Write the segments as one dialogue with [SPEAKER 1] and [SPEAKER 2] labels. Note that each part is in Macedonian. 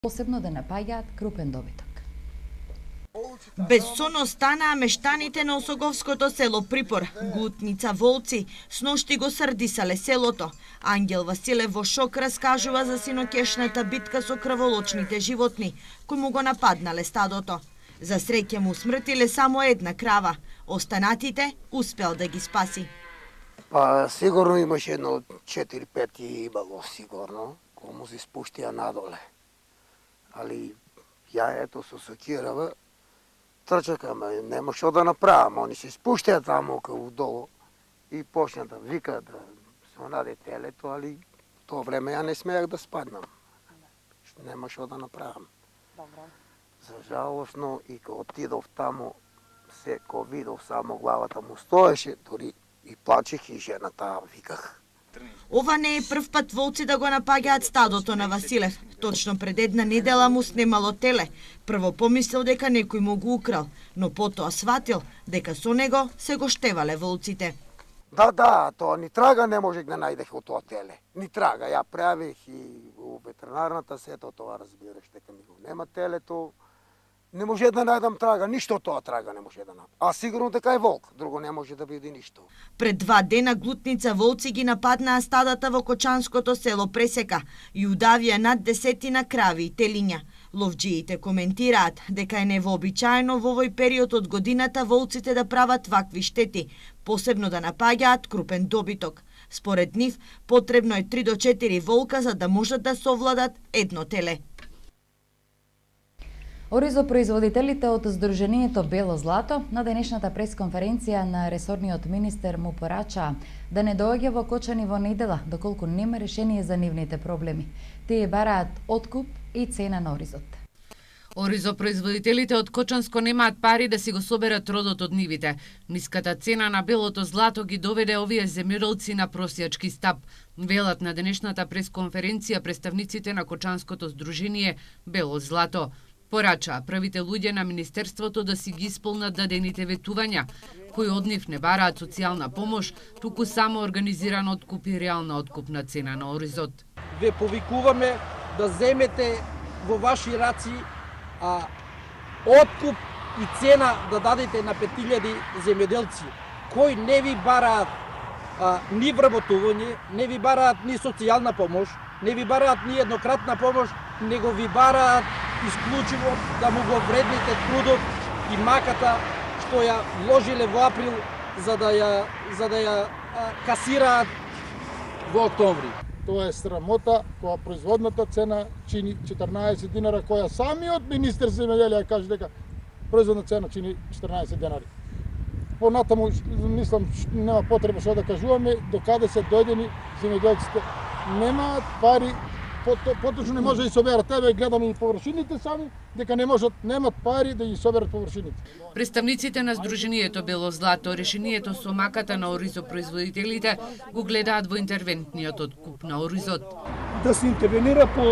[SPEAKER 1] посебно да напаѓаат крупен добиток.
[SPEAKER 2] Без сон останаа мештаните на Осоговското село Припор. Глутница волци сношти го срдисале селото. Ангел Василев во шок раскажува за синокешната битка со крволочните животни, кои му го нападнале стадото. За среќа му смртиле само една крава. Останатите успел да ги спаси.
[SPEAKER 3] Па сигурно имаше едно 4-5 имало сигурно, кој му се спуштија надоле. Али ја ето со сокирава трчакаме, нема што да направам, они се спуштија таму кај долу и почна да вика да се наде телето, али в тоа време ја не смеах да спаднам. Нема што да направам. За жалосно и кога отидов таму, се ко видов само главата му стоеше, дури и плачех и жената виках.
[SPEAKER 2] Ова не е прв пат волци да го напаѓаат стадото на Василев. Точно пред една недела му снемало теле. Прво помислил дека некој му го украл, но потоа сватил дека со него се го штевале волците.
[SPEAKER 3] Да, тоа ни трага не можех да најдех од тоа теле. Ни трага, ја правих и у ветеринарната сето тоа разбираш дека ми го нема телето. Не може да најдам трага, ништо тоа трага не може да најдам. А сигурно дека е волк, друго не може да биде ништо.
[SPEAKER 2] Пред 2 дена глутница волци ги нападнаа стадата во Кочанското село Пресека и удавија над 10 крави и телиња. Ловџиите коментираат дека е невообичаено во овој период од годината волците да прават вакви штети, посебно да напаѓаат крупен добиток. Според нив, потребно е 3 до 4 волка за да можат да совладат едно теле.
[SPEAKER 1] Оризопроизводителите од Сдруженијето Бело Злато на денешната пресконференција на ресорниот министер му порачаа да не доаѓа во Кочани во недела доколку нема решение за нивните проблеми. Тие бараат откуп и цена на оризот.
[SPEAKER 4] Оризопроизводителите од Кочанско немаат пари да си го соберат родот од нивите. Ниската цена на белото злато ги доведе овие земјоделци на просјачки стап. Велат на денешната пресконференција представниците на Кочанското Сдружение Бело Злато. Порачаа првите луѓе на Министерството да си ги исполнат дадените ветувања, кои од нив не бараат социјална помош, туку само организиран откуп и реална откупна цена на оризот.
[SPEAKER 5] Ве повикуваме да земете во ваши раци откуп и цена да дадете на 5000 земјоделци, кои не ви бараат ни вработување, не ви бараат ни социјална помош, не ви бараат ни еднократна помош, него ви бараат исклучиво да му го вредните трудот и маката што ја вложиле во април за да ја касираат во октомври.
[SPEAKER 6] Тоа е срамота кога производната цена чини 14 динари, која самиот министер земјоделие каже дека производна цена чини 14 динари. Понатаму мислам нема потреба што да кажуваме, докаде се дојдени земјоделците немаат пари. Поточно не може да соберат, тебе гледаме и површините сами, дека не можат, немат пари да ги соберат површините.
[SPEAKER 4] Представниците на Сдруженијето Бело Злато решението со маката на оризопроизводителите го гледаат во интервентниот откуп на оризот.
[SPEAKER 7] Да се интервенира по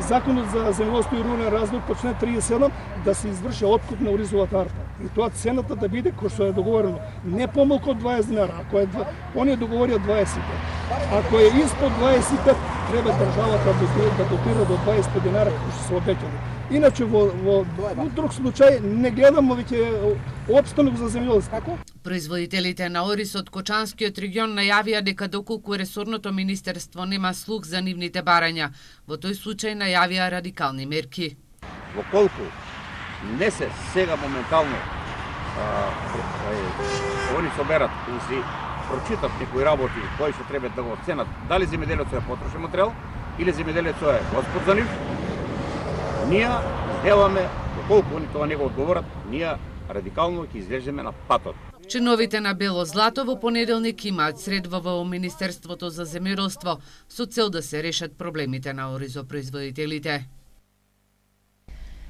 [SPEAKER 7] Законот за земјоделство и рурален развој по член 37 да се изврши откуп на оризовата арта. И тоа цената да биде кој што е договорено, не помалку од 20 динара, ако е оние договорија 25. Ако е испод 25, треба државата да дотира до 25 динара кои што се обеќани. Иначе во друг случај не гледам веќе опстанок за земјоделство.
[SPEAKER 4] Производителите на ориз од Кочанскиот регион најавија дека доколку ресорното министерство нема слух за нивните барања, во тој случај најавија радикални мерки.
[SPEAKER 8] Во колку не се сега моментално они соберат и си прочитат некои работи кои што треба да го оценат дали земјоделецот е потрошен материјал или земјоделецот е господ за нив, ние деламе, доколку они тоа не го одговорат, ние радикално ќе излеземе на патот.
[SPEAKER 4] Чиновите на Бело Злато во понеделник имаат средба во Министерството за земјоделство со цел да се решат проблемите на оризопроизводителите.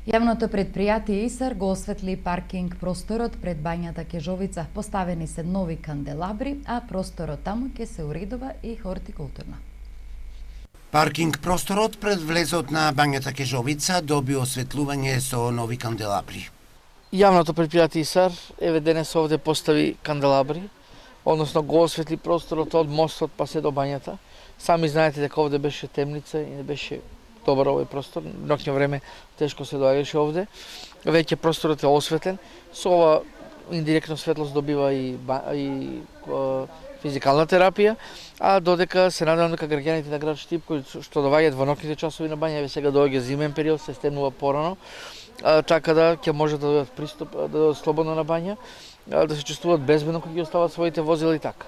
[SPEAKER 1] Јавното предпријатие ИСАР го осветли паркинг просторот пред бањата Кежовица. Поставени се нови канделабри, а просторот таму ќе се уредува и хортикултурно.
[SPEAKER 9] Паркинг просторот пред влезот на бањата Кежовица доби осветлување со нови канделабри.
[SPEAKER 10] Јавното предпријатие ИСАР еве денес овде постави канделабри, односно го осветли просторот од мостот па се до бањата. Сами знаете дека овде беше темница и не беше добар овој простор. Ноќно време тешко се доаѓаше овде. Веќе просторот е осветлен. Со ова индиректно светлост добива и физикална терапија, а додека се надевам дека граѓаните на град Штип кои што доаѓаат во ноќните часови на бања, сега доаѓа зимен период, се стемнува порано, така да ќе може да дадат пристап, да дадат слободно на бања, да се чувствуваат безбедно кога ги остават своите возила и така.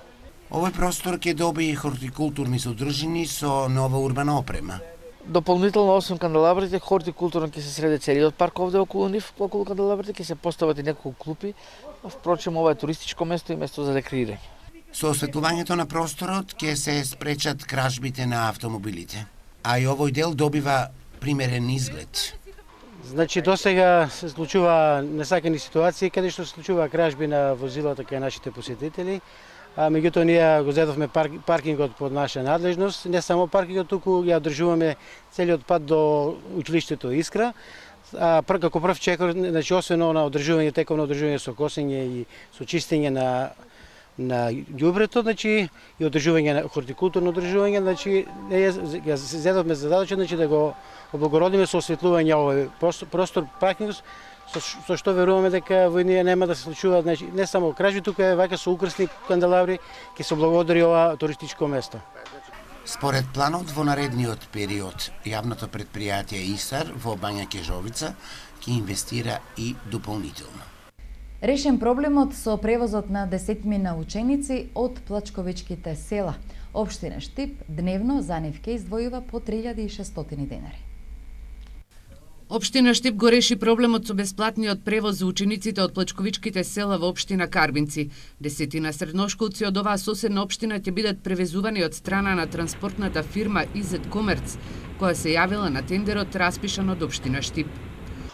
[SPEAKER 9] Овој простор ќе добие хортикултурни содржини со нова урбана опрема.
[SPEAKER 10] Дополнително освен канделабрите, хортикултурно ќе се среди целиот парк овде околу нив, околу канделабрите ќе се постават и неколку клупи. Впрочем, ова е туристичко место и место за рекреирање.
[SPEAKER 9] Со осветлувањето на просторот ќе се спречат кражбите на автомобилите, а и овој дел добива примерен изглед.
[SPEAKER 11] Значи, досега се случува несакани ситуации каде што се случува кражби на возилата кај нашите посетители. Меѓутоа ние го зедовме паркингот под наша надлежност, не само паркингот, туку ја одржуваме целиот пат до училиштето Искра. Како прв чекор, значи освен на одржување, тековно одржување со косење и со чистење на ѓубрето, значи и одржување на хортикултурно одржување, значи ја зедовме задача, значи да го облагородиме со осветлување овој простор паркингот, со што веруваме дека во ние нема да се случува, значи не само кражби, туку е вака со украсни канделабри ќе се облагодари ова туристичко место.
[SPEAKER 9] Според планот во наредниот период, јавното претпријатие ИСАР во Бања Кежовица ќе инвестира и дополнително.
[SPEAKER 1] Решен проблемот со превозот на десетмина ученици од плачковичките села. Општина Штип дневно за нив ќе издвојува по 3600 денари.
[SPEAKER 4] Општина Штип го реши проблемот со бесплатниот превоз за учениците од плачковичките села во општина Карбинци. Десетина средношколци од оваа соседна општина ќе бидат превезувани од страна на транспортната фирма Изет Комерц, која се јавила на тендерот распишан од општина Штип.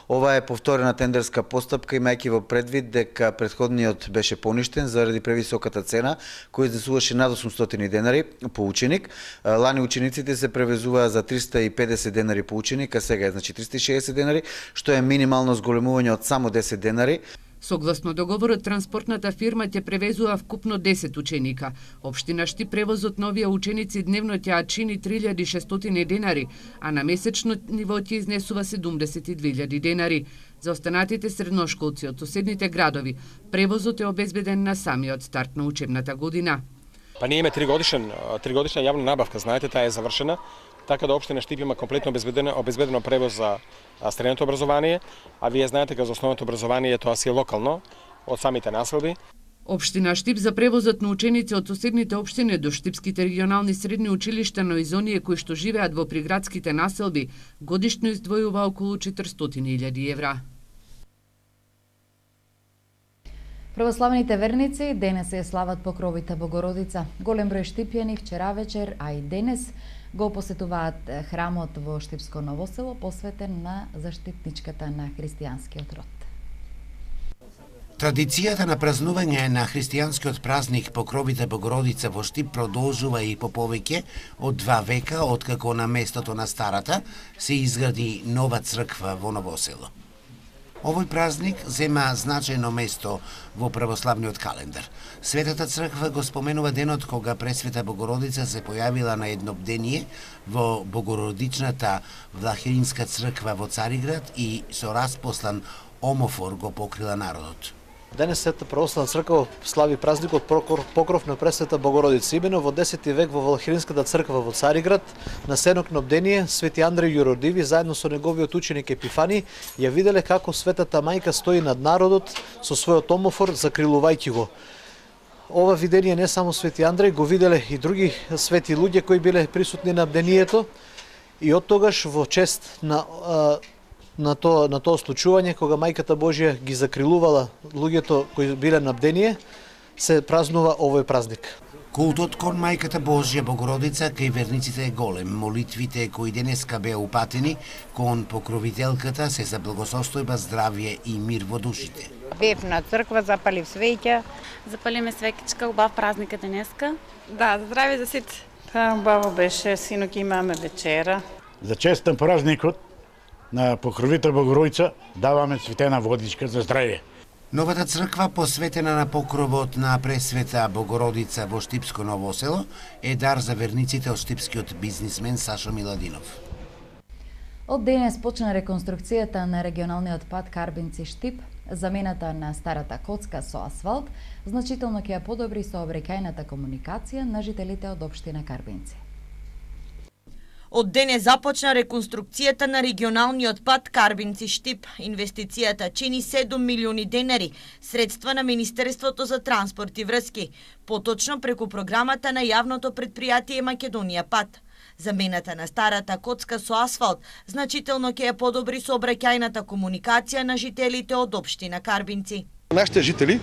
[SPEAKER 12] Ова е повторена тендерска постапка, имајќи во предвид дека претходниот беше поништен заради превисоката цена, која изнесуваше над 800 денари по ученик. Лани учениците се превезуваа за 350 денари по ученик, а сега е значи 360 денари, што е минимално зголемување од само 10 денари.
[SPEAKER 4] Согласно договорот, транспортната фирма ќе превезува вкупно 10 ученика. Општина Штип превозот на овие ученици дневно ќе чини 3600 денари, а на месечно ниво ќе изнесува 72.000 денари. За останатите средношколци од соседните градови, превозот е обезбеден на самиот старт на учебната година.
[SPEAKER 13] Па ние имаме тригодишна јавна набавка, знаете, таа е завршена, така да општина Штип има комплетно обезбедено превоз за средното образование, а вие знаете дека за основното образование тоа си е локално од самите населби.
[SPEAKER 4] Општина Штип за превозот на ученици од соседните општини до штипските регионални средни училишта, но и оние кои што живеат во приградските населби, годишно издвојува околу 400.000 евра.
[SPEAKER 1] Православните верници денес се слават покровите Богородица. Голем број штипјани вчера вечер, а и денес го посетуваат храмот во Штипско Ново село, посветен на заштитничката на христијанскиот род.
[SPEAKER 9] Традицијата на празнување на христијанскиот празник Покровите Богородица во Штип продолжува и по повеќе од 2 века, откако на местото на старата се изгради нова црква во Ново село. Овој празник зема значајно место во православниот календар. Светата црква го споменува денот кога Пресвета Богородица се појавила на едно бдение во Богородичната Влахеринска црква во Цариград и со распослан омофор го покрила народот.
[SPEAKER 14] Денес Света православна црква слави празникот Покров на Пресвета Богородица. Имено во 10 век во Влахеринската црква во Цариград, на сенокно бдение, Свети Андреј Јуродиви заедно со неговиот ученик Епифани ја виделе како Светата Мајка стои над народот со својот омофор, закрилувајќи го. Ова видение не само Свети Андреј, го виделе и други свети луѓе кои биле присутни на бдението, и од тогаш во чест на тоа случување, кога Мајката Божја ги закрилувала луѓето кои биле на бдение, се празнува овој празник.
[SPEAKER 9] Култот кон Мајката Божја Богородица кај верниците е голем. Молитвите кои денеска беа упатени кон покровителката се за благосостојба, здравје и мир во душите.
[SPEAKER 15] Бев на црква, запалив свеќа.
[SPEAKER 16] Запалиме свеќичка, убав празник е денеска.
[SPEAKER 15] Да, здраве за сите.
[SPEAKER 16] Па, убаво беше, синоќ имаме вечера.
[SPEAKER 17] За честен празникот на Покровите Богородица даваме цветена водичка за здравје.
[SPEAKER 9] Новата црква, посветена на покровот на Пресвета Богородица во Штипско Ново село, е дар за верниците од штипскиот бизнисмен Сашо Миладинов.
[SPEAKER 1] Од денес почна реконструкцијата на регионалниот пат Карбинци-Штип. Замената на старата коцка со асфалт значително ќе ја подобри сообраќајната комуникација на жителите од општина Карбинци.
[SPEAKER 2] Од денес започна реконструкцијата на регионалниот пат Карбинци-Штип. Инвестицијата чини 7 милиони денари, средства на Министерството за транспорт и врски, поточно преку програмата на јавното предпријатие Македонија пат. Замената на старата коцка со асфалт значително ќе ја подобри сообраќајната комуникација на жителите од општина Карбинци.
[SPEAKER 18] Нашите жители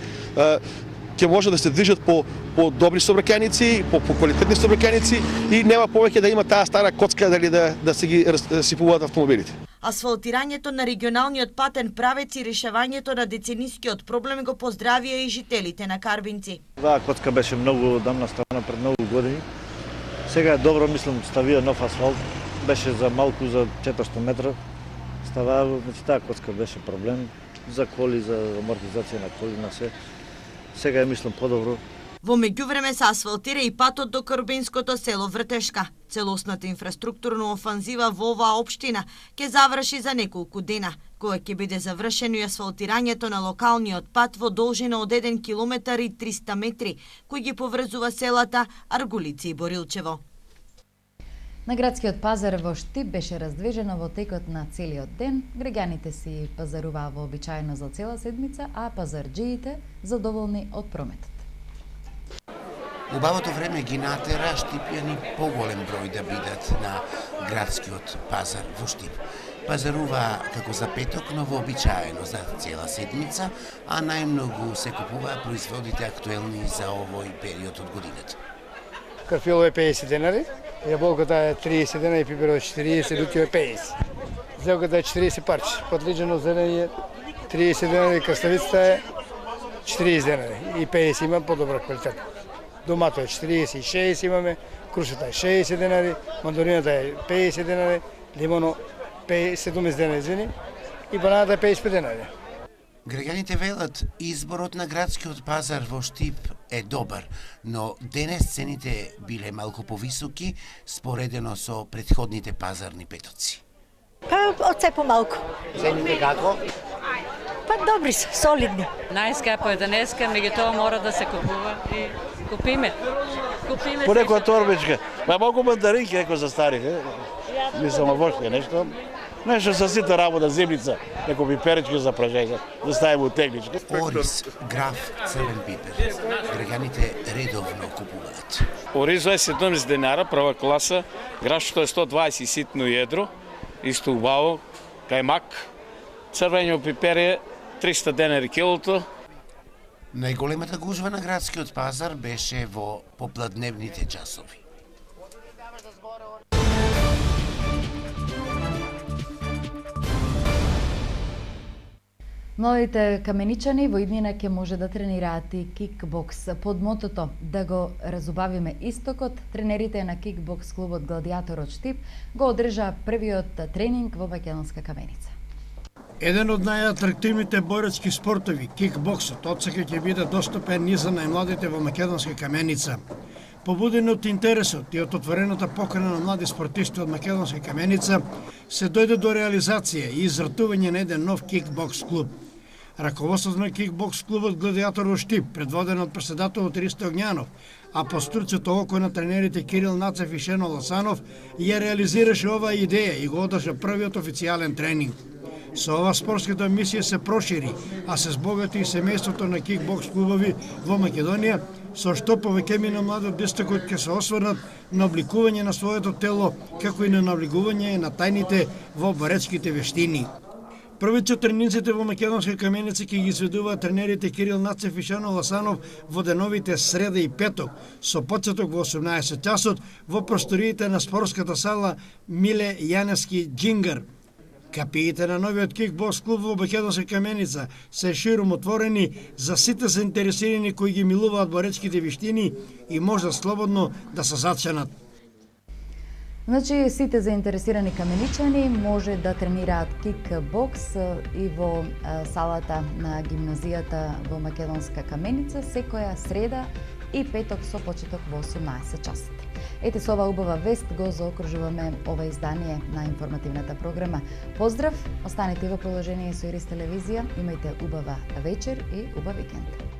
[SPEAKER 18] ќе може да се движат по добри сообраќајници, по квалитетни сообраќајници и нема повеќе да има таа стара коцка дали да се ги расипуваат автомобилите.
[SPEAKER 2] Асфалтирањето на регионалниот патен правец и решавањето на деценискиот проблем го поздравија и жителите на Карбинци.
[SPEAKER 19] Таа коцка беше многу одамна ставена пред многу години. Сега е добро, мислам, ставија нов асфалт, беше за малку за 400 метра. Ставаа, значи таа коцка беше проблем за коли, за амортизација на коли, на се. Сега е, мислам, подобро.
[SPEAKER 2] Во меѓувреме се асфалтира и патот до карбинското село Вртешка. Целосната инфраструктурна офанзива во оваа општина ќе заврши за неколку дена, кога ќе биде завршено и асфалтирањето на локалниот пат во должина од 1 километар и 300 метри, кој ги поврзува селата Аргулици и Борилчево.
[SPEAKER 1] На градскиот пазар во Штип беше раздвижено во текот на целиот ден. Граѓаните си пазаруваа вообичаено за цела седмица, а пазарџиите задоволни од прометот.
[SPEAKER 9] Убавото време ги натера штипјани поголем број да бидат на градскиот пазар во Штип. Пазаруваа како за петок, но вообичаено за цела седмица, а најмногу се купуваа производите актуелни за овој период од годината.
[SPEAKER 20] Карфило е 50 денари, јаболката е 30 денари, пиперо е 40, лутио е 50. Зелката е 40 парче, подличено зелени е 30 денари, краставицата е 40 денари и 50 има подобра квалитет. Домато е 40 и 60 имаме, крушата е 60 денари, мандорината е 50 денари, лимоно 70 денари, извини, и бананата е 55 денари.
[SPEAKER 9] Граѓаните велат, изборот на градскиот пазар во Штип е добар, но денес цените биле малку повисоки споредено со претходните пазарни петоци.
[SPEAKER 21] Па од се помалку.
[SPEAKER 9] Цените како?
[SPEAKER 21] Па добри се, солидни.
[SPEAKER 22] Најскапо е денеска, меѓутоа мора да се купува и купиме.
[SPEAKER 19] По некоја торбичка, па малку мандаринки еко за старих, мислам воште нешто. Нешто со сита работа, земјица, неко пиперички за пражејка, да ставиме у тегличка.
[SPEAKER 9] Ориз, граф, црвен пипер. Граѓаните редовно купуваат.
[SPEAKER 23] Оризо е 70 денара, прва класа, графшто е 120 ситно једро, исто убаво, кајмак. Црвењо пипер е 300 денари килото.
[SPEAKER 9] Најголемата гужва на градскиот пазар беше во попладневните часови.
[SPEAKER 1] Младите каменичани во иднина ќе може да тренираат и кикбокс. Под мотото да го разубавиме истокот, тренерите на кикбокс клубот Гладиатор од Штип го одржаа првиот тренинг во Македонска каменица.
[SPEAKER 7] Еден од најатрактивните боречки спортови, кикбоксот, отсека ќе биде достапен и за најмладите во Македонска каменица. Побудени од интересот и од отворената покана на млади спортисти од Македонска каменица, се дојде до реализација и изратување на еден нов кикбокс клуб. Раководството на кикбокс клубот Гладиатор во Штип, предводен од претседателот Ристо Огњанов, а по стрцето око на тренерите Кирил Нацев и Шено Ласанов, ја реализираше оваа идеја и го одржа првиот официјален тренинг. Со ова спортската мисија се прошири, а се збогати и семејството на кикбокс клубови во Македонија, со што повеќе мина млади од истокот ќе се осврнат на обликување на своето тело, како и на навлегување на тајните во боречките вештини. Првите тренинците во Македонска каменица ќе ги изведуваат тренерите Кирил Нацев и Шено Ласанов во деновите среда и петок, со почеток во 18 часот во просториите на спортската сала Миле Јаневски Џингар. Капиите на новиот кикбокс клуб во Македонска каменица се широм отворени за сите заинтересирани кои ги милуваат боречките вештини и може слободно да се заченат.
[SPEAKER 1] Значи, сите заинтересирани каменичани може да тренираат кикбокс и во салата на гимназијата во Македонска каменица секоја среда и петок со почеток во 18 часот. Ете со ова убава вест го заокружуваме ова издание на информативната програма. Поздрав, останете во положение со Ирис телевизија, имајте убава вечер и убав викенд.